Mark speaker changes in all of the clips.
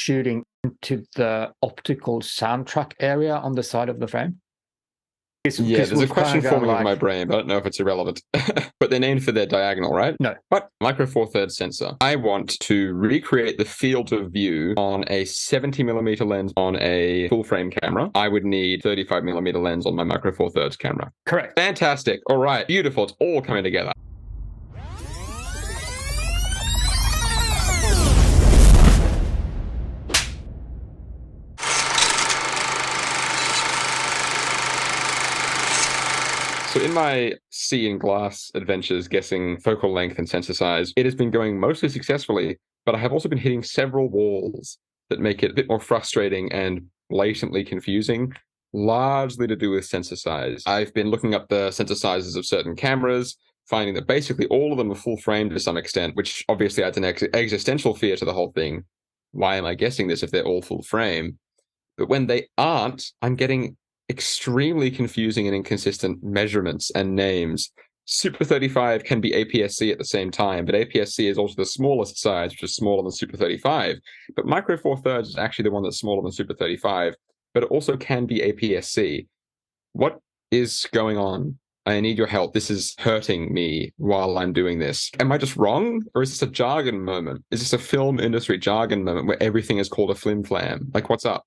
Speaker 1: shooting into the optical soundtrack area on the side of the frame.
Speaker 2: Yeah, there's a question forming in my brain, but I don't know if it's irrelevant. But they're named for their diagonal, right?
Speaker 1: No.
Speaker 2: What? Micro Four Thirds sensor. I want to recreate the field of view on a 70mm lens on a full frame camera. I would need 35mm lens on my Micro Four Thirds camera.
Speaker 1: Correct.
Speaker 2: Fantastic. All right. Beautiful. It's all coming together. So in my C and glass adventures, guessing focal length and sensor size, it has been going mostly successfully, but I have also been hitting several walls that make it a bit more frustrating and blatantly confusing, largely to do with sensor size. I've been looking up the sensor sizes of certain cameras, finding that basically all of them are full frame to some extent, which obviously adds an existential fear to the whole thing. Why am I guessing this if they're all full frame? But when they aren't, I'm getting extremely confusing and inconsistent measurements and names. Super 35 can be APS-C at the same time, but APS-C is also the smallest size, which is smaller than Super 35. But Micro Four Thirds is actually the one that's smaller than Super 35, but it also can be APS-C. What is going on? I need your help. This is hurting me while I'm doing this. Am I just wrong? Or is this a jargon moment? Is this a film industry jargon moment where everything is called a flim flam? Like, what's up?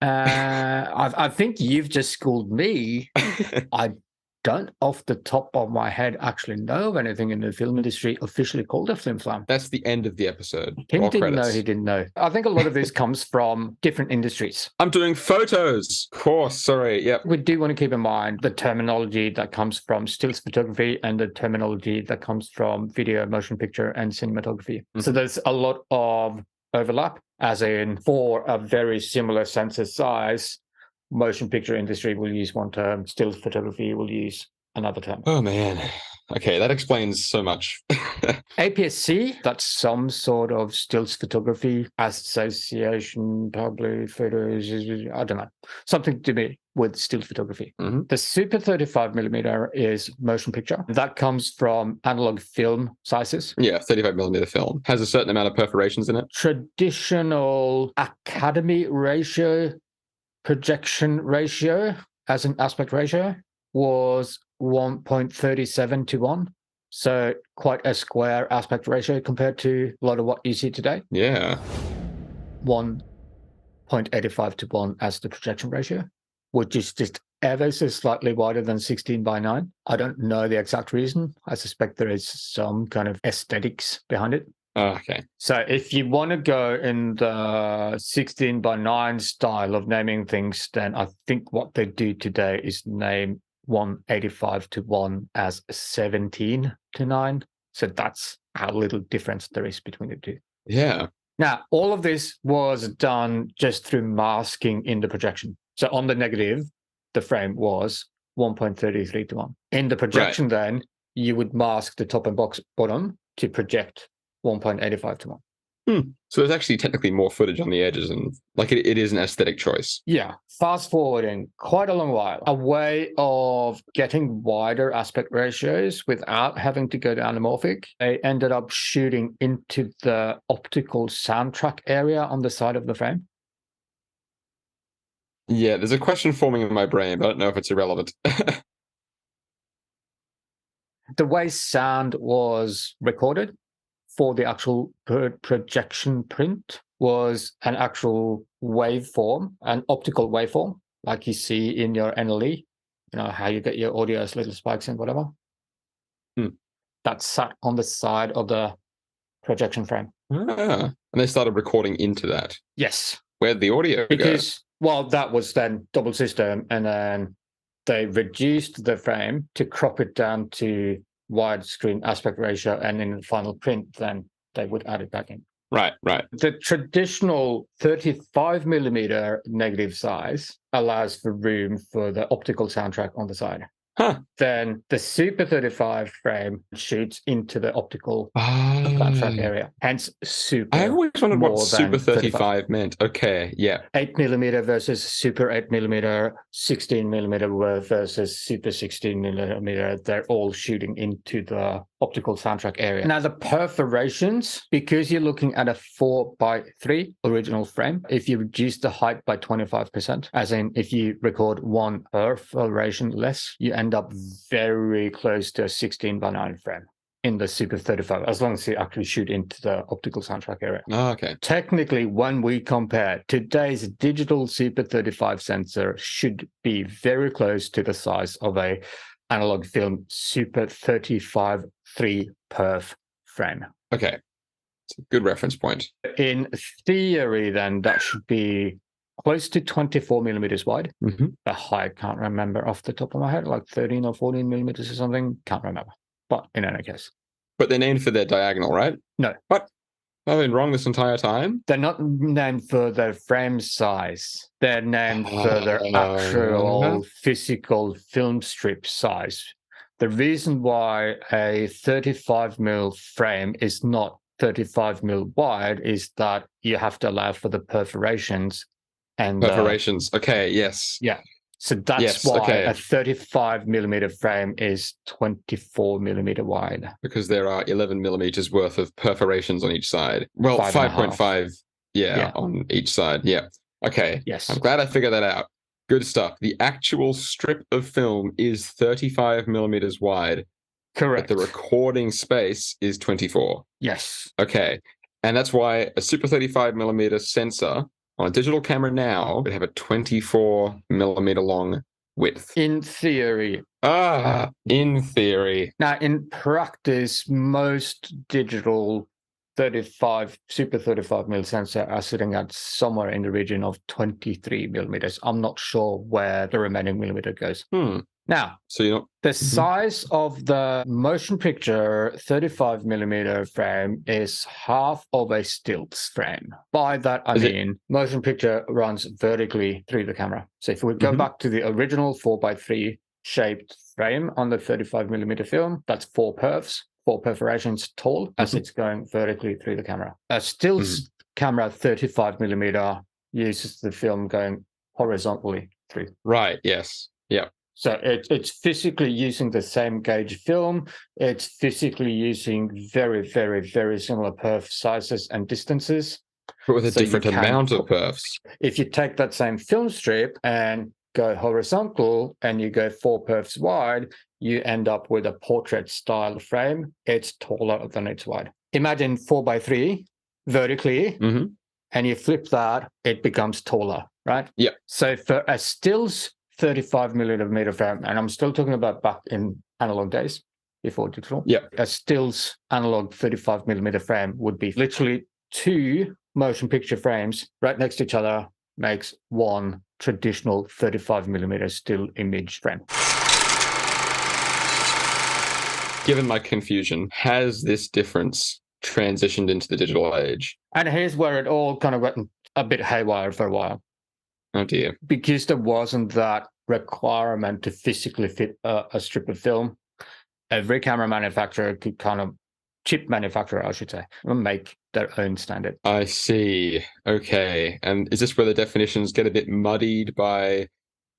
Speaker 1: I think you've just schooled me. I don't, off the top of my head, actually know of anything in the film industry officially called a flim flam.
Speaker 2: That's the end of the episode.
Speaker 1: He
Speaker 2: All
Speaker 1: didn't
Speaker 2: credits.
Speaker 1: know. He didn't know. I think a lot of this comes from different industries.
Speaker 2: I'm doing photos. Of course. Sorry. Yep.
Speaker 1: We do want to keep in mind the terminology that comes from stills photography and the terminology that comes from video, motion picture, and cinematography. Mm-hmm. So there's a lot of overlap, as in for a very similar sensor size, motion picture industry will use one term, stills photography will use another term.
Speaker 2: Oh, man. Okay, that explains so much.
Speaker 1: APS-C, that's some sort of stills photography association, probably photos, I don't know, something to do with stills photography. Mm-hmm. The Super 35mm is motion picture. That comes from analog film sizes.
Speaker 2: Yeah, 35mm film. Has a certain amount of perforations in it.
Speaker 1: Traditional Academy ratio, projection ratio as an aspect ratio was 1.37 to 1. So quite a square aspect ratio compared to a lot of what you see today.
Speaker 2: Yeah.
Speaker 1: 1.85 to 1 as the projection ratio, which is just ever so slightly wider than 16:9. I don't know the exact reason. I suspect there is some kind of aesthetics behind it.
Speaker 2: Okay.
Speaker 1: So if you want to go in the 16:9 style of naming things, then I think what they do today is name 1.85 to 1 as 17:9. So that's how little difference there is between the two.
Speaker 2: Yeah.
Speaker 1: Now, all of this was done just through masking in the projection. So on the negative, the frame was 1.33 to 1. In the projection, then, you would mask the top and bottom to project 1.85 to 1.
Speaker 2: So there's actually technically more footage on the edges, and like it is an aesthetic choice.
Speaker 1: Yeah. Fast forwarding quite a long while, a way of getting wider aspect ratios without having to go to anamorphic. They ended up shooting into the optical soundtrack area on the side of the frame.
Speaker 2: Yeah, there's a question forming in my brain, but I don't know if it's irrelevant.
Speaker 1: The way sound was recorded for the actual projection print was an actual waveform, an optical waveform, like you see in your NLE, you know, how you get your audio as little spikes and whatever. That sat on the side of the projection frame.
Speaker 2: And they started recording into that.
Speaker 1: Yes.
Speaker 2: Where'd the audio go?
Speaker 1: Well, that was then double system, and then they reduced the frame to crop it down to widescreen aspect ratio, and in the final print, then they would add it back in.
Speaker 2: Right.
Speaker 1: The traditional 35mm negative size allows for room for the optical soundtrack on the side. Then the Super 35 frame shoots into the optical soundtrack area. Hence, super.
Speaker 2: I always wondered what Super 35 meant. Okay, yeah.
Speaker 1: 8mm versus Super 8mm, 16mm versus Super 16mm. They're all shooting into the optical soundtrack area. Now the perforations, because you're looking at a 4:3 original frame, if you reduce the height by 25%, as in if you record one perforation less, you end up very close to a 16:9 frame in the Super 35, as long as you actually shoot into the optical soundtrack area.
Speaker 2: Oh, okay.
Speaker 1: Technically, when we compare, today's digital Super 35 sensor should be very close to the size of a analog film Super 35 3 perf frame.
Speaker 2: Okay. It's a good reference point.
Speaker 1: In theory, then, that should be close to 24 millimeters wide.
Speaker 2: Mm-hmm.
Speaker 1: The height, can't remember off the top of my head, like 13 or 14 millimeters or something. Can't remember. But in any case.
Speaker 2: But they're named for their diagonal, right?
Speaker 1: No.
Speaker 2: What? I've been wrong this entire time?
Speaker 1: They're not named for their frame size. They're named for their actual physical film strip size. The reason why a 35mm frame is not 35mm wide is that you have to allow for the perforations and
Speaker 2: Perforations. Okay, yes.
Speaker 1: Yeah. So that's why a 35mm frame is 24mm wide.
Speaker 2: Because there are 11 millimeters worth of perforations on each side. Well, 5.5, yeah, on each side. Yeah. Okay.
Speaker 1: Yes.
Speaker 2: I'm glad I figured that out. Good stuff. The actual strip of film is 35 millimeters wide.
Speaker 1: Correct.
Speaker 2: But the recording space is 24.
Speaker 1: Yes.
Speaker 2: Okay. And that's why a Super 35mm sensor on a digital camera now would have a 24mm long width.
Speaker 1: In theory.
Speaker 2: In theory.
Speaker 1: Now, in practice, most digital Super 35mm sensor are sitting at somewhere in the region of 23 millimeters. I'm not sure where the remaining millimeter goes. Now,
Speaker 2: so
Speaker 1: the size of the motion picture 35mm frame is half of a stills frame. By that, I mean motion picture runs vertically through the camera. So if we go back to the original 4:3 shaped frame on the 35mm film, that's 4 perfs. 4 perforations tall as it's going vertically through the camera. A stills camera 35mm uses the film going horizontally through.
Speaker 2: Right, yes. Yeah.
Speaker 1: So it's physically using the same gauge film. It's physically using very, very, very similar perf sizes and distances.
Speaker 2: But with a different amount of perfs.
Speaker 1: If you take that same film strip and go horizontal and you go 4 perfs wide, you end up with a portrait style frame. It's taller than it's wide. Imagine 4:3 vertically, and you flip that, it becomes taller, right?
Speaker 2: Yeah.
Speaker 1: So for a stills 35mm frame, and I'm still talking about back in analog days before digital.
Speaker 2: Yeah.
Speaker 1: A stills analog 35mm frame would be literally 2 motion picture frames right next to each other, makes one traditional 35mm still image frame.
Speaker 2: Given my confusion, has this difference transitioned into the digital age?
Speaker 1: And here's where it all kind of went a bit haywire for a while.
Speaker 2: Oh dear.
Speaker 1: Because there wasn't that requirement to physically fit a strip of film, every camera manufacturer could chip manufacturer, I should say, make their own standard. I
Speaker 2: see. Okay. And is this where the definitions get a bit muddied by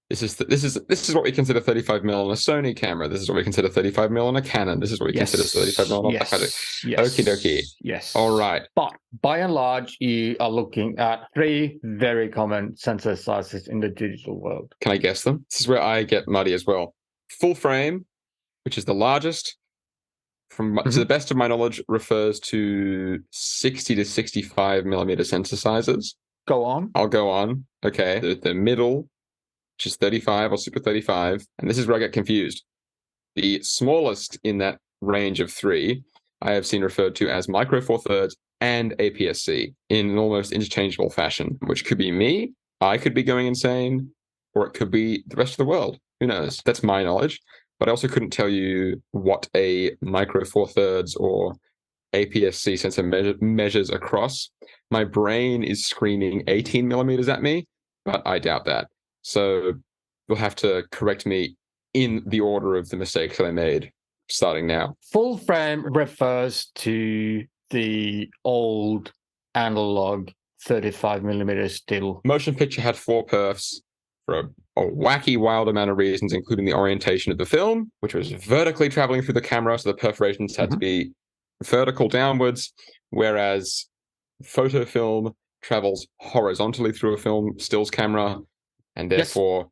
Speaker 2: this is what we consider 35mm on a Sony camera. This is what we consider 35mm on a Canon. This is what we consider 35mm on a Okie dokie.
Speaker 1: Yes.
Speaker 2: All right.
Speaker 1: But by and large, you are looking at 3 very common sensor sizes in the digital world.
Speaker 2: Can I guess them? This is where I get muddy as well. Full frame, which is the largest, to the best of my knowledge, refers to 60 to 65mm sensor sizes.
Speaker 1: Go on.
Speaker 2: I'll go on. Okay. The middle, which is 35 or Super 35. And this is where I get confused. The smallest in that range of 3, I have seen referred to as Micro Four Thirds and APS-C in an almost interchangeable fashion, which could be me, I could be going insane, or it could be the rest of the world. Who knows? That's my knowledge. But I also couldn't tell you what a Micro Four Thirds or APS-C sensor measures across. My brain is screaming 18mm at me, but I doubt that. So you'll have to correct me in the order of the mistakes that I made starting now.
Speaker 1: Full frame refers to the old analog 35mm still.
Speaker 2: Motion picture had 4 perfs. for a wacky, wild amount of reasons, including the orientation of the film, which was vertically traveling through the camera, so the perforations had to be vertical downwards, whereas photo film travels horizontally through a film stills camera, and therefore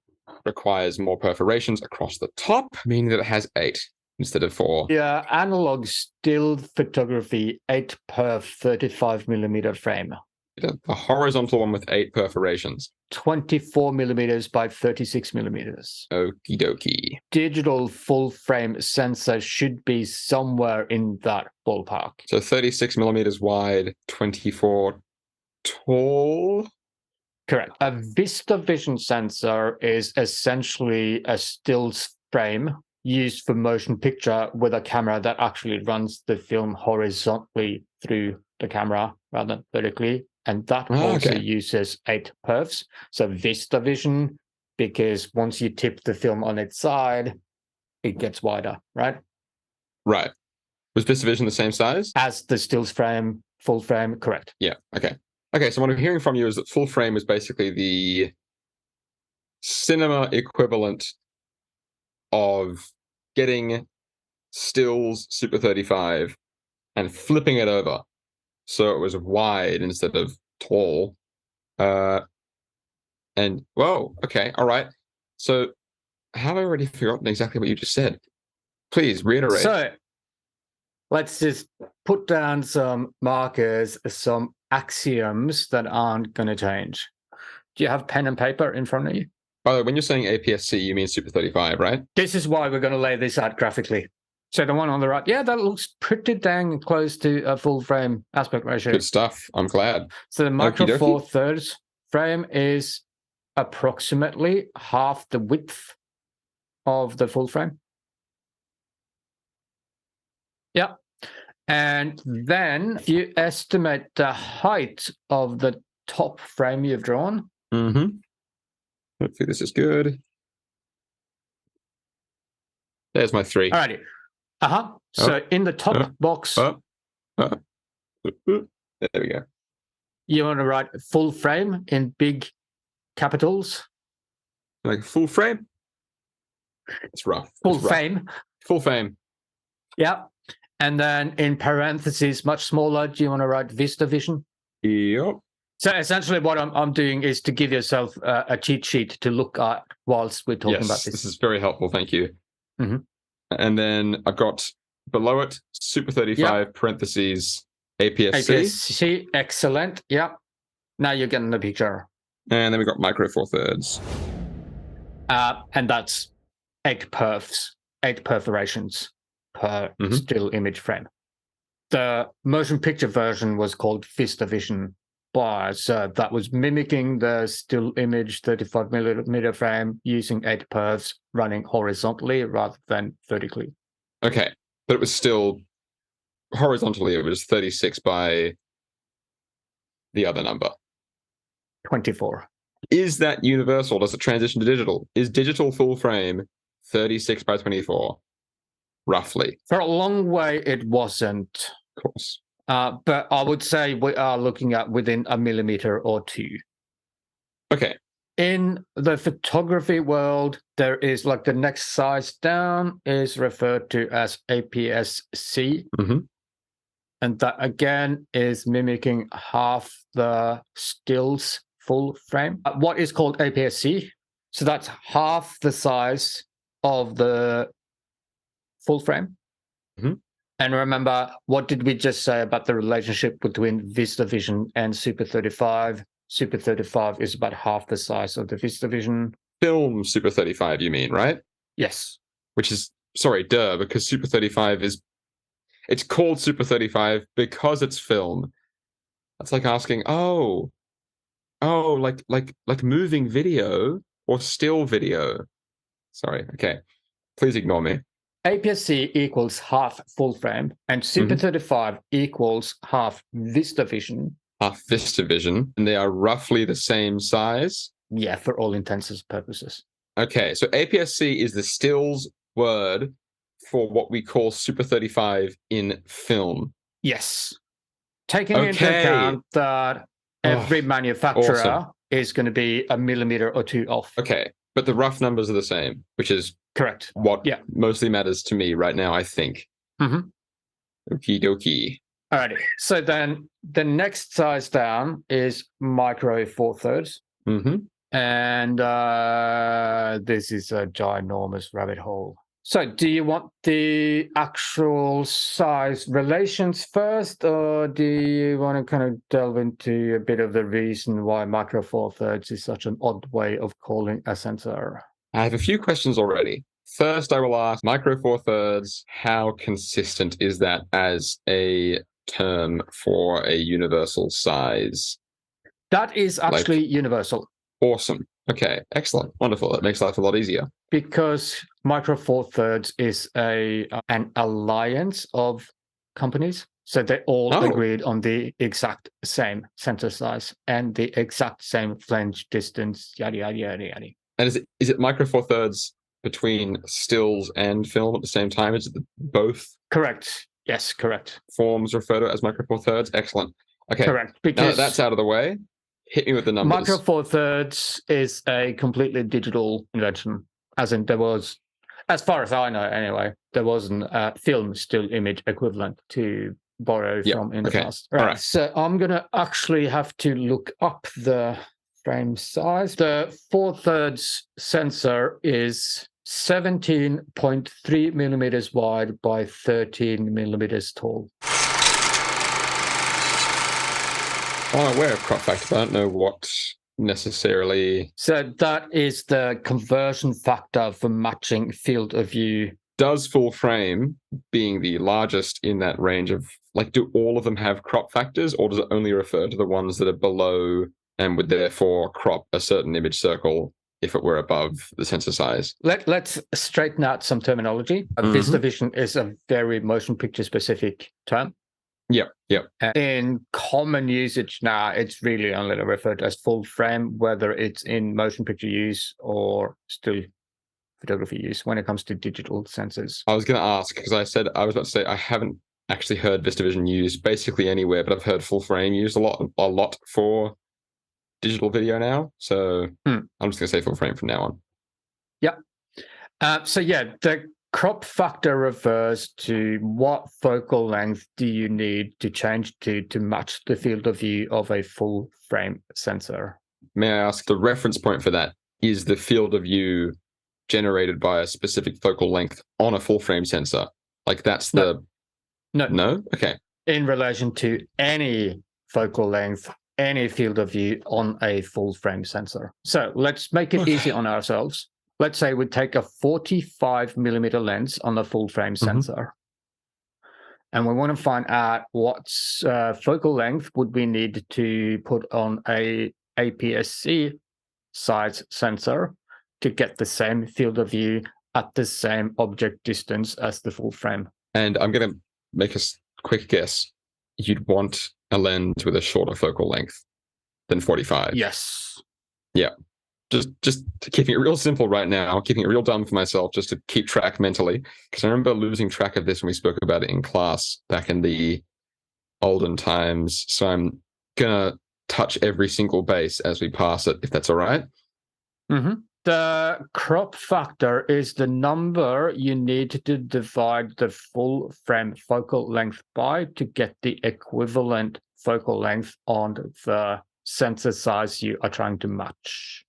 Speaker 2: requires more perforations across the top, meaning that it has 8 instead of 4.
Speaker 1: Yeah, analog still photography, 8 per 35mm frame.
Speaker 2: The horizontal one with 8 perforations.
Speaker 1: 24mm by 36mm.
Speaker 2: Okie dokie.
Speaker 1: Digital full frame sensor should be somewhere in that ballpark.
Speaker 2: So 36mm wide, 24 tall?
Speaker 1: Correct. A Vistavision sensor is essentially a stills frame used for motion picture with a camera that actually runs the film horizontally through the camera rather than vertically. And that also uses 8 perfs. So Vistavision, because once you tip the film on its side, it gets wider, right?
Speaker 2: Right. Was Vistavision the same size?
Speaker 1: As the stills frame, full frame, correct.
Speaker 2: Yeah, okay. Okay, so what I'm hearing from you is that full frame is basically the cinema equivalent of getting stills Super 35 and flipping it over so it was wide instead of tall. And whoa, okay, all right. So have I already forgotten exactly what you just said? Please reiterate.
Speaker 1: So let's just put down some markers, some axioms that aren't going to change. Do you have pen and paper in front of you?
Speaker 2: By the way, when you're saying APS-C, you mean Super 35, right?
Speaker 1: This is why we're going to lay this out graphically. So the one on the right, yeah, that looks pretty dang close to a full frame aspect ratio.
Speaker 2: Good stuff. I'm glad.
Speaker 1: So the micro four thirds frame is approximately half the width of the full frame. Yeah. And then you estimate the height of the top frame you've drawn.
Speaker 2: Mm-hmm. Hopefully this is good. There's my 3.
Speaker 1: Alrighty. So in the top box,
Speaker 2: there we go.
Speaker 1: you want to write full frame in big capitals.
Speaker 2: Like full frame? It's rough.
Speaker 1: Full frame.
Speaker 2: Full frame.
Speaker 1: Yeah. And then in parentheses, much smaller, do you want to write Vistavision?
Speaker 2: Yep.
Speaker 1: So essentially what I'm doing is to give yourself a cheat sheet to look at whilst we're talking about this.
Speaker 2: This is very helpful. Thank you.
Speaker 1: Mm-hmm.
Speaker 2: And then I've got below it, Super 35, parentheses, APS-C.
Speaker 1: APS-C, excellent. Yeah. Now you're getting the picture.
Speaker 2: And then we've got micro four thirds.
Speaker 1: And that's 8 perfs, 8 perforations per still image frame. The motion picture version was called Vistavision. So that was mimicking the still image 35mm frame using 8 perfs running horizontally rather than vertically.
Speaker 2: Okay, but it was still horizontally, it was 36 by the other number.
Speaker 1: 24.
Speaker 2: Is that universal? Does it transition to digital? Is digital full frame 36 by 24? Roughly.
Speaker 1: For a long way, it wasn't.
Speaker 2: Of course.
Speaker 1: But I would say we are looking at within a millimeter or 2.
Speaker 2: Okay.
Speaker 1: In the photography world, there is like the next size down is referred to as APS-C. And that again is mimicking half the stills full frame. What is called APS-C? So that's half the size of the full frame. And remember, what did we just say about the relationship between Vistavision and Super 35? Super 35 is about half the size of the Vistavision.
Speaker 2: Film Super 35, you mean, right?
Speaker 1: Yes.
Speaker 2: Which is, sorry, because Super 35 is, it's called Super 35 because it's film. That's like asking, like moving video or still video. Sorry, okay. Please ignore me.
Speaker 1: APS-C equals half full frame, and Super 35 equals half Vistavision.
Speaker 2: Half Vistavision, and they are roughly the same size?
Speaker 1: Yeah, for all intents and purposes.
Speaker 2: Okay, so APS-C is the stills word for what we call Super 35 in film.
Speaker 1: Yes. Taking into account that every manufacturer is going to be a millimeter or two off.
Speaker 2: Okay, but the rough numbers are the same, which is
Speaker 1: Correct.
Speaker 2: what mostly matters to me right now, I think.
Speaker 1: Mm-hmm.
Speaker 2: Okie dokie.
Speaker 1: Alrighty. So then the next size down is micro 4/3.
Speaker 2: Mm-hmm.
Speaker 1: And this is a ginormous rabbit hole. So do you want the actual size relations first, or do you want to kind of delve into a bit of the reason why micro 4/3 is such an odd way of calling a sensor?
Speaker 2: I have a few questions already. First, I will ask micro 4/3, how consistent is that as a term for a universal size?
Speaker 1: That is actually universal.
Speaker 2: Awesome. Okay, excellent. Wonderful. That makes life a lot easier.
Speaker 1: Because micro 4/3 is an alliance of companies. So they all agreed on the exact same sensor size and the exact same flange distance, yada, yada, yada, yada.
Speaker 2: And is it micro 4/3 between stills and film at the same time? Is it both?
Speaker 1: Correct. Yes, correct.
Speaker 2: Forms refer to it as micro 4/3? Excellent. Okay.
Speaker 1: Correct. Because
Speaker 2: now that that's out of the way, hit me with the numbers.
Speaker 1: Micro 4/3 is a completely digital invention. As in, there was, as far as I know anyway, there wasn't a film still image equivalent to borrow from in the past. Right. All right. So I'm going to actually have to look up the frame size. The 4/3 sensor is 17.3 millimeters wide by 13 millimeters tall.
Speaker 2: I'm aware of crop factor, but I don't know what necessarily.
Speaker 1: So that is the conversion factor for matching field of view.
Speaker 2: Does full frame, being the largest in that range of, like, do all of them have crop factors, or does it only refer to the ones that are below and would therefore crop a certain image circle if it were above the sensor size?
Speaker 1: Let's straighten out some terminology. Vistavision is a very motion picture specific term.
Speaker 2: Yep.
Speaker 1: In common usage now, it's really only referred to as full frame, whether it's in motion picture use or still photography use when it comes to digital sensors.
Speaker 2: I was going to ask, because I was about to say I haven't actually heard Vistavision used basically anywhere, but I've heard full frame used a lot for digital video now. So I'm just going to say full frame from now on.
Speaker 1: Yep. The crop factor refers to what focal length do you need to change to match the field of view of a full frame sensor.
Speaker 2: May I ask, the reference point for that is the field of view generated by a specific focal length on a full frame sensor? Like that's the... No? Okay.
Speaker 1: In relation to any focal length, any field of view on a full frame sensor. So let's make it easy on ourselves. Let's say we take a 45 millimeter lens on a full frame sensor. And we want to find out what focal length would we need to put on a APS-C size sensor to get the same field of view at the same object distance as the full frame.
Speaker 2: And I'm going to make a quick guess. You'd want a lens with a shorter focal length than 45.
Speaker 1: Yes.
Speaker 2: Yeah. Just keeping it real simple right now, keeping it real dumb for myself, just to keep track mentally. Because I remember losing track of this when we spoke about it in class back in the olden times. So I'm going to touch every single base as we pass it, if that's all right.
Speaker 1: The crop factor is the number you need to divide the full frame focal length by to get the equivalent focal length on the sensor size you are trying to match.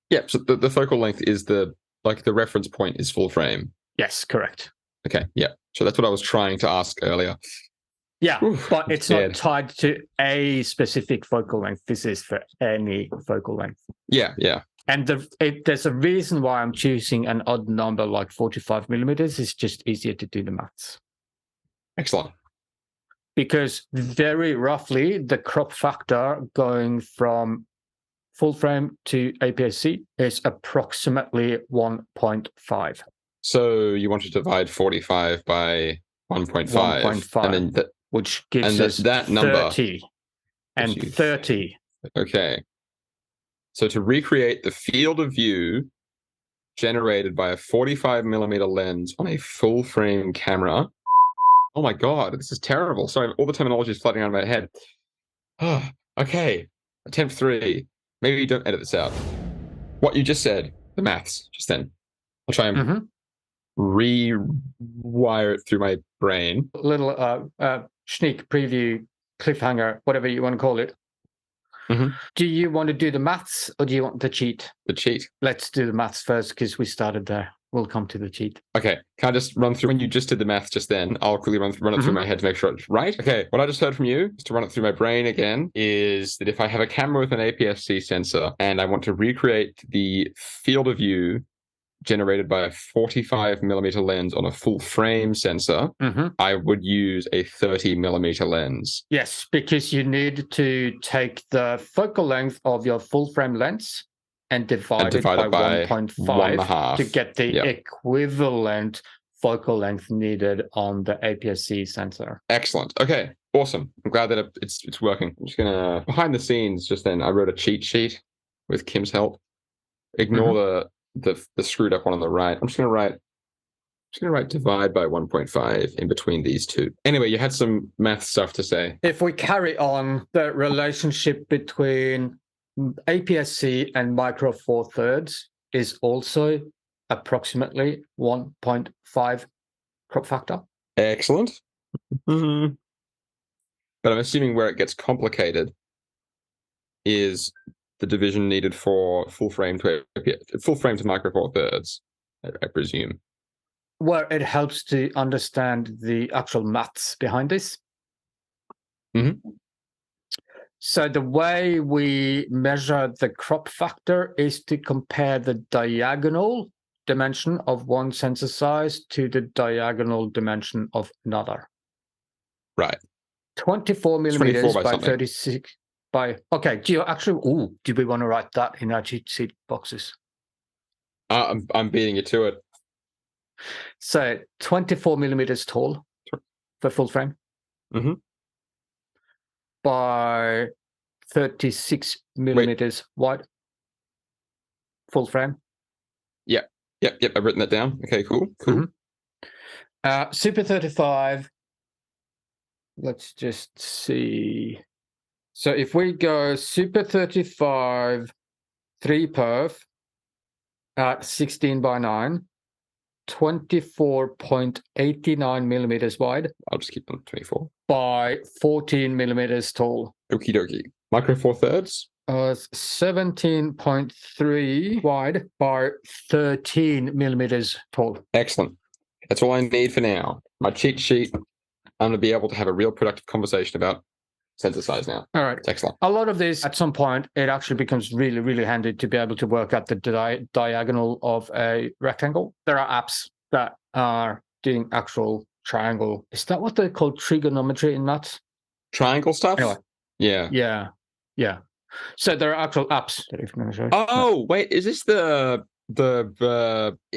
Speaker 2: Yeah, so the focal length is the reference point is full frame.
Speaker 1: Yes, correct.
Speaker 2: Okay, yeah. So that's what I was trying to ask earlier.
Speaker 1: Yeah, but it's not tied to a specific focal length. This is for any focal length.
Speaker 2: Yeah.
Speaker 1: And there's a reason why I'm choosing an odd number like 45 millimeters. It's just easier to do the maths.
Speaker 2: Excellent.
Speaker 1: Because very roughly, the crop factor going from full frame to APS-C is approximately 1.5.
Speaker 2: So you want to divide 45 by 1.5.
Speaker 1: 1.5,
Speaker 2: and then
Speaker 1: which gives us that number 30 and 30.
Speaker 2: Okay. So to recreate the field of view generated by a 45 millimeter lens on a full frame camera. Oh my God, this is terrible. Sorry, all the terminology is flooding out of my head. Okay, attempt 3. maybe you don't edit this out. What you just said, the maths, just then. I'll try and rewire it through my brain.
Speaker 1: Little sneak preview, cliffhanger, whatever you want to call it. Do you want to do the maths or do you want the cheat?
Speaker 2: The cheat.
Speaker 1: Let's do the maths first because we started there. We'll come to the cheat.
Speaker 2: Okay, can I just run through, when you just did the maths just then, I'll quickly run it through my head to make sure it's right. Okay, what I just heard from you, just to run it through my brain again, is that if I have a camera with an APS-C sensor and I want to recreate the field of view generated by a 45 millimeter lens on a full frame sensor, I would use a 30 millimeter lens.
Speaker 1: Yes, because you need to take the focal length of your full frame lens and divide it by 1.5 to get the equivalent focal length needed on the APS-C sensor.
Speaker 2: Excellent. Okay, awesome. I'm glad that it's working. I'm just gonna, behind the scenes, just then I wrote a cheat sheet with Kim's help. Ignore the screwed up one on the right. I'm just gonna write divide by 1.5 in between these two. Anyway, you had some math stuff to say.
Speaker 1: If we carry on, the relationship between APS-C and micro four thirds is also approximately 1.5 crop factor.
Speaker 2: Excellent. But I'm assuming where it gets complicated is the division needed for full frame to micro four thirds, I presume.
Speaker 1: Where it helps to understand the actual maths behind this. So the way we measure the crop factor is to compare the diagonal dimension of one sensor size to the diagonal dimension of another.
Speaker 2: Right.
Speaker 1: 24 millimeters
Speaker 2: 24
Speaker 1: by 36 by. Okay. Do you actually? Do we want to write that in our cheat sheet boxes?
Speaker 2: I'm beating you to it.
Speaker 1: So 24 millimeters tall for full frame. By 36 millimeters wide. Full frame.
Speaker 2: Yep. I've written that down. Okay, cool.
Speaker 1: Super 35. Let's just see. So if we go Super 35, 3perf at 16 by 9, 24.89 millimeters wide.
Speaker 2: I'll just keep them 24.
Speaker 1: By 14 millimeters tall.
Speaker 2: Okie dokie. Micro four thirds?
Speaker 1: 17.3 wide by 13 millimeters tall.
Speaker 2: Excellent. That's all I need for now. My cheat sheet. I'm going to be able to have a real productive conversation about sensor size now.
Speaker 1: All right.
Speaker 2: It's excellent.
Speaker 1: A lot of this, at some point, it actually becomes really, really handy to be able to work at the diagonal of a rectangle. There are apps that are doing actual triangle. Is that what they call trigonometry in that?
Speaker 2: Triangle stuff?
Speaker 1: Anyway.
Speaker 2: Yeah.
Speaker 1: So there are actual apps that if I'm going to show you.
Speaker 2: Oh, wait, is this is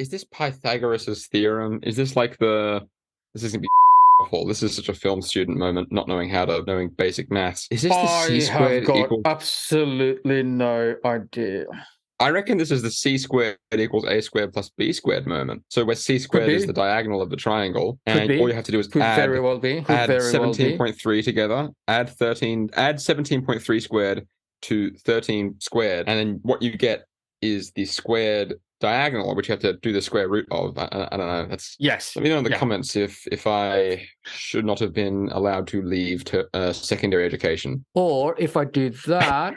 Speaker 2: this Pythagoras' theorem? Is this like this is going to be awful. This is such a film student moment, not knowing basic maths. Is this the C squared equal?
Speaker 1: Absolutely no idea.
Speaker 2: I reckon this is the C squared equals A squared plus B squared moment. So where C squared is the diagonal of the triangle, and all you have to do is add 17.3 together, add 17.3 squared to 13 squared, and then what you get is the squared diagonal, which you have to do the square root of. I don't know. Let me know in the comments if I should not have been allowed to leave to secondary education,
Speaker 1: or if I do that.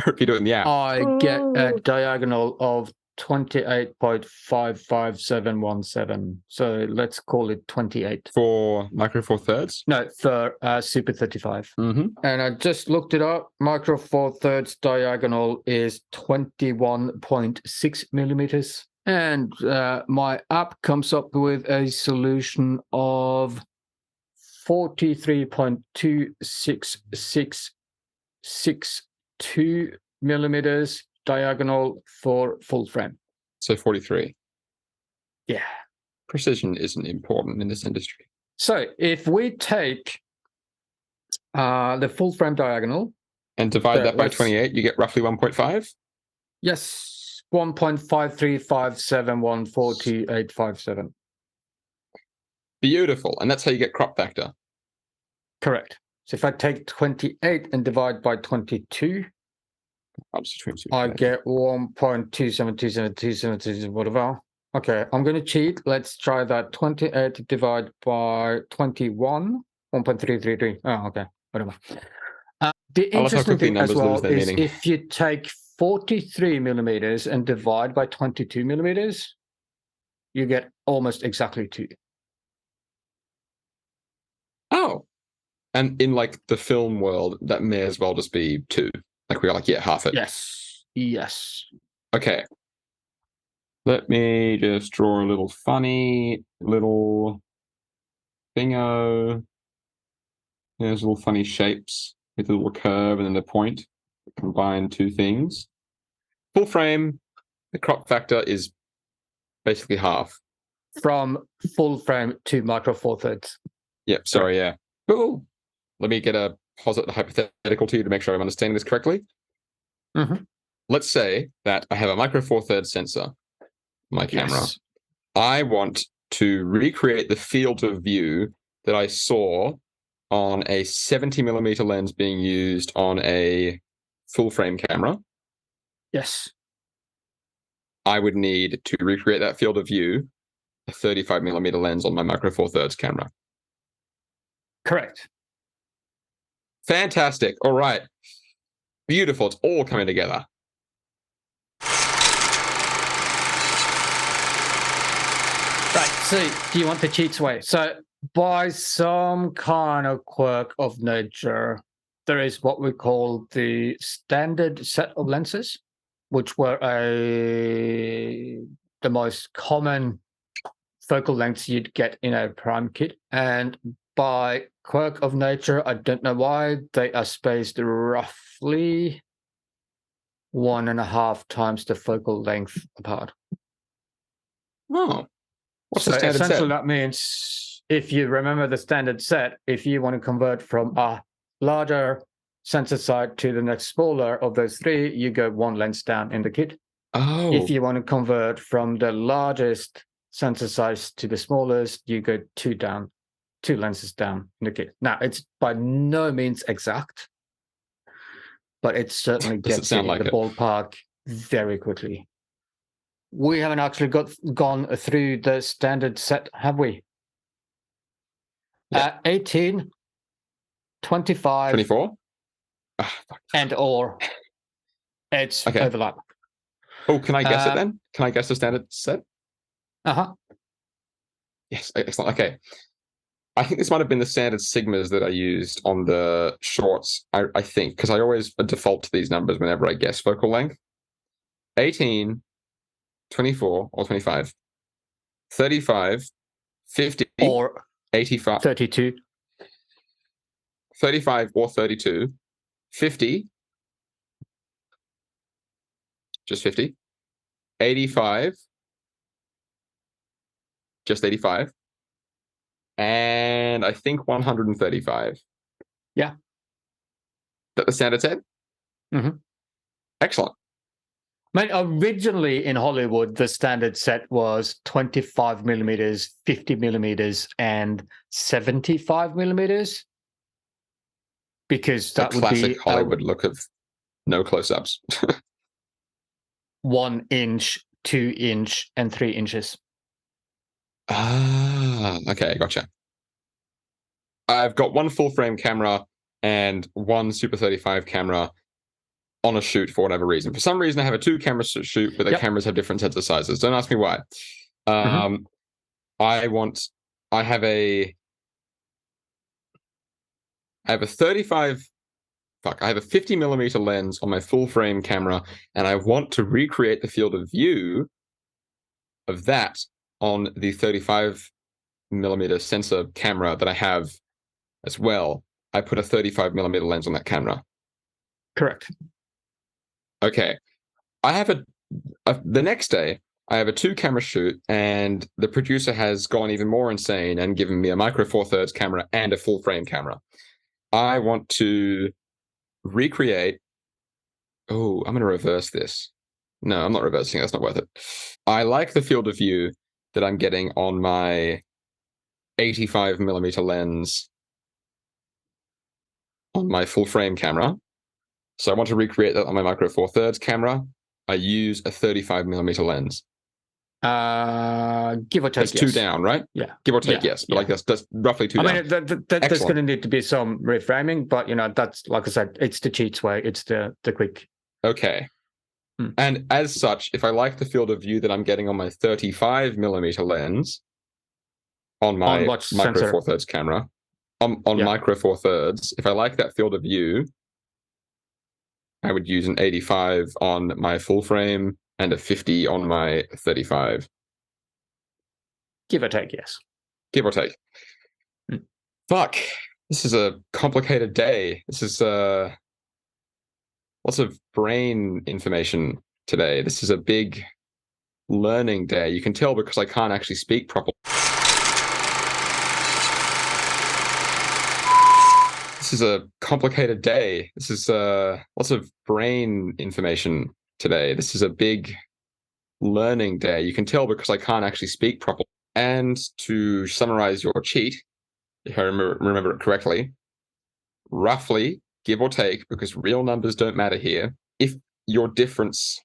Speaker 2: If you do it in the app,
Speaker 1: I get a diagonal of 28.55717. So let's call it 28.
Speaker 2: For micro four thirds?
Speaker 1: No, for Super 35. And I just looked it up. Micro four thirds diagonal is 21.6 millimeters. And my app comes up with a solution of 43.26662 millimeters diagonal for full frame.
Speaker 2: So 43.
Speaker 1: Yeah.
Speaker 2: Precision isn't important in this industry.
Speaker 1: So if we take the full frame diagonal
Speaker 2: and divide that by 28, you get roughly 1.5?
Speaker 1: Yes, 1.5357142.857.
Speaker 2: Beautiful. And that's how you get crop factor.
Speaker 1: Correct. So if I take 28 and divide by 22,
Speaker 2: Ups between two.
Speaker 1: I get 1.272727 whatever. Okay, I'm going to cheat. Let's try that. 28 divided by 21, 1.333. Oh, okay, whatever. The
Speaker 2: I love how
Speaker 1: interesting
Speaker 2: quickly
Speaker 1: thing as
Speaker 2: numbers lose
Speaker 1: well
Speaker 2: their
Speaker 1: is
Speaker 2: meaning.
Speaker 1: if you take 43 millimeters and divide by 22 millimeters, you get almost exactly 2.
Speaker 2: Oh, and in like the film world, that may as well just be 2. Like we're like, yeah, half it.
Speaker 1: Yes. Yes.
Speaker 2: Okay. Let me just draw a little funny little thingo. There's little funny shapes with a little curve and then the point. Combine 2 things. Full frame, the crop factor is basically half.
Speaker 1: From full frame to micro four thirds.
Speaker 2: Yep, sorry, yeah. Cool. Let me get a posit hypothetical to you to make sure I'm understanding this correctly.
Speaker 1: Mm-hmm.
Speaker 2: Let's say that I have a micro four thirds sensor, my camera.
Speaker 1: Yes.
Speaker 2: I want to recreate the field of view that I saw on a 70 millimeter lens being used on a full frame camera.
Speaker 1: Yes.
Speaker 2: I would need to recreate that field of view, a 35 millimeter lens on my micro four thirds camera.
Speaker 1: Correct.
Speaker 2: Fantastic. All right. Beautiful. It's all coming together.
Speaker 1: Right. So, do you want the cheats way? So, by some kind of quirk of nature, there is what we call the standard set of lenses, which were the most common focal lengths you'd get in a prime kit. And by quirk of nature, I don't know why, they are spaced roughly 1.5 times the focal length apart.
Speaker 2: Oh. What's
Speaker 1: So
Speaker 2: the standard
Speaker 1: essentially
Speaker 2: set?
Speaker 1: that means if you remember the standard set, if you want to convert from a larger sensor site to the next smaller of those 3, you go 1 lens down in the kit.
Speaker 2: Oh.
Speaker 1: If you want to convert from the largest sensor size to the smallest, you go 2 down, 2 lenses down in the kit. Now, it's by no means exact, but it certainly
Speaker 2: Does it
Speaker 1: gets you
Speaker 2: sound
Speaker 1: in
Speaker 2: like
Speaker 1: the
Speaker 2: it?
Speaker 1: ballpark very quickly. We haven't actually gone through the standard set, have we?
Speaker 2: Yeah.
Speaker 1: 18, 25,
Speaker 2: 24?
Speaker 1: and or it's
Speaker 2: Okay.
Speaker 1: overlap.
Speaker 2: Oh, can I guess it then? Can I guess the standard set?
Speaker 1: Uh-huh.
Speaker 2: Yes, excellent. Okay. I think this might have been the standard sigmas that I used on the shorts, I think, because I always default to these numbers whenever I guess focal length. 18, 24, or 25, 35, 50,
Speaker 1: Or
Speaker 2: 85,
Speaker 1: 32.
Speaker 2: 35 or 32, 50, just 50, 85, just 85, and I think 135.
Speaker 1: Yeah.
Speaker 2: That the standard set?
Speaker 1: Mm-hmm.
Speaker 2: Excellent.
Speaker 1: I mean, originally in Hollywood, the standard set was 25 millimeters, 50 millimeters, and 75 millimeters. Because
Speaker 2: The
Speaker 1: that would
Speaker 2: classic
Speaker 1: be
Speaker 2: Hollywood look of no close-ups.
Speaker 1: 1 inch, 2 inch, and 3 inches.
Speaker 2: Ah, okay, gotcha. I've got 1 full frame camera and 1 Super 35 camera on a shoot for whatever reason. For some reason, I have a 2 camera shoot, but the cameras have different sensor sizes. Don't ask me why. I have a 35. I have a 50 millimeter lens on my full frame camera, and I want to recreate the field of view of that on the 35 millimeter sensor camera that I have as well. I put a 35 millimeter lens on that camera.
Speaker 1: Correct.
Speaker 2: Okay. I have the next day, I have a 2 camera shoot, and the producer has gone even more insane and given me a micro four thirds camera and a full frame camera. I want to recreate. Oh, I'm going to reverse this. No, I'm not reversing it. That's not worth it. I like the field of view that I'm getting on my 85 millimeter lens on my full frame camera. So I want to recreate that on my Micro Four Thirds camera. I use a 35mm lens.
Speaker 1: Give or take,
Speaker 2: That's two down, right?
Speaker 1: Yeah.
Speaker 2: Give or take, yes. But that's roughly two down.
Speaker 1: I mean, there's going to need to be some reframing, but that's, like I said, it's the cheats way. It's the quick.
Speaker 2: Okay. And as such, if I like the field of view that I'm getting on my 35mm lens on my Micro Four Thirds camera, on Micro Four Thirds, if I like that field of view, I would use an 85 on my full frame and a 50 on my 35.
Speaker 1: Give or take, yes.
Speaker 2: Give or take. Fuck. This is a complicated day. This is lots of brain information today. This is a big learning day. You can tell because I can't actually speak properly. This is a complicated day. This is lots of brain information today. This is a big learning day. You can tell because I can't actually speak properly. And to summarize your cheat, if I remember it correctly, roughly, give or take, because real numbers don't matter here, if your difference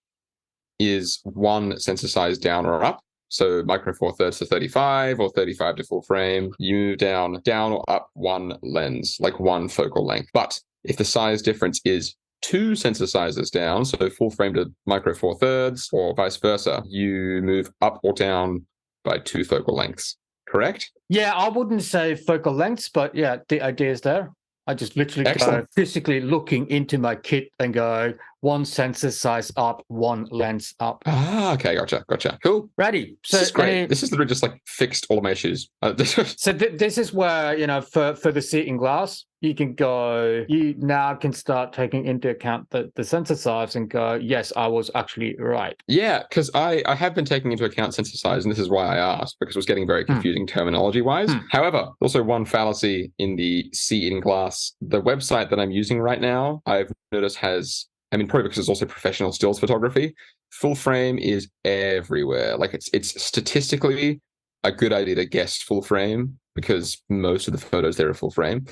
Speaker 2: is one sensor size down or up, so Micro Four Thirds to 35 or 35 to full frame, you move down or up one lens, like one focal length. But if the size difference is two sensor sizes down, so full frame to Micro Four Thirds or vice versa, you move up or down by two focal lengths. Correct?
Speaker 1: Yeah, I wouldn't say focal lengths, but yeah, the idea is there. I just literally go physically looking into my kit and go one sensor size up, one lens up.
Speaker 2: Ah, okay, gotcha. Cool.
Speaker 1: Ready.
Speaker 2: So this is great. This is literally just like fixed all of my issues.
Speaker 1: So this is where, for the seating glass, you now can start taking into account the sensor size and go, yes, I was actually right.
Speaker 2: Yeah, because I have been taking into account sensor size, and this is why I asked, because it was getting very confusing terminology-wise. However, also one fallacy in the seating glass. The website that I'm using right now, I've noticed has, probably because it's also professional stills photography, full frame is everywhere. Like it's statistically a good idea to guess full frame because most of the photos there are full frame.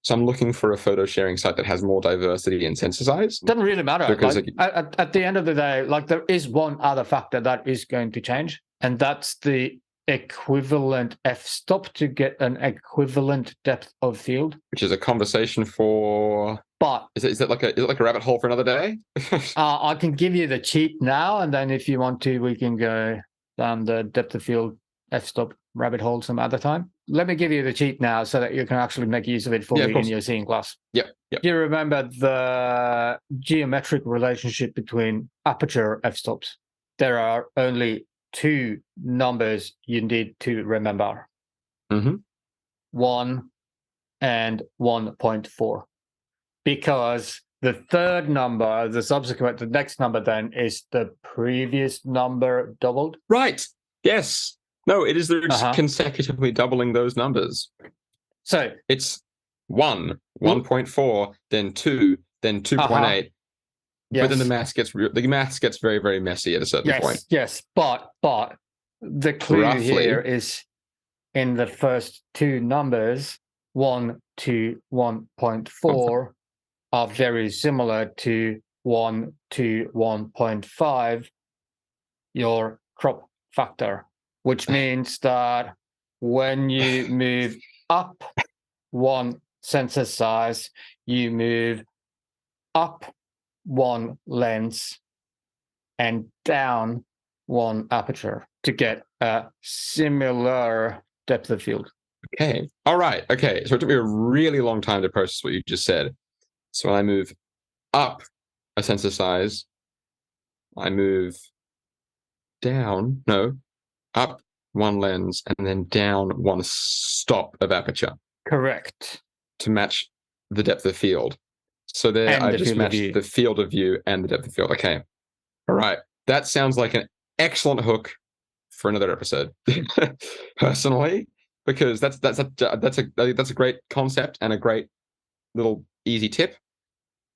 Speaker 2: So I'm looking for a photo sharing site that has more diversity in sensor size.
Speaker 1: Doesn't really matter. Because at the end of the day, there is one other factor that is going to change, and that's the equivalent f-stop to get an equivalent depth of field.
Speaker 2: Which is a conversation for...
Speaker 1: But
Speaker 2: is it like a rabbit hole for another day?
Speaker 1: I can give you the cheat now, and then if you want to, we can go down the depth of field f-stop rabbit hole some other time. Let me give you the cheat now so that you can actually make use of it fully in your seeing glass.
Speaker 2: Yep.
Speaker 1: Do you remember the geometric relationship between aperture f-stops? There are only two numbers you need to remember. 1 and 1.4. Because the third number, the next number then is the previous number doubled.
Speaker 2: Right. Yes. No, it is just consecutively doubling those numbers.
Speaker 1: So
Speaker 2: it's 1, 1.4, then 2, then 2.8.
Speaker 1: Yes.
Speaker 2: But then the maths gets very, very messy at a certain point.
Speaker 1: Yes, but the clue here is in the first two numbers, 1 to 1.4 are very similar to 1 to 1.5, your crop factor, which means that when you move up one sensor size, you move up one lens and down one aperture to get a similar depth of field.
Speaker 2: Okay. All right. Okay. So it took me a really long time to process what you just said. So when I move up a sensor size, I move up one lens and then down one stop of aperture.
Speaker 1: Correct.
Speaker 2: To match the depth of field. So there I've just matched the field of view and the depth of field. Okay. All right. That sounds like an excellent hook for another episode. Personally, because that's a great concept and a great little easy tip.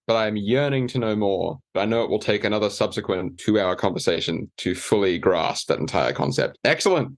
Speaker 2: But I'm yearning to know more. But I know it will take another subsequent 2-hour conversation to fully grasp that entire concept. Excellent.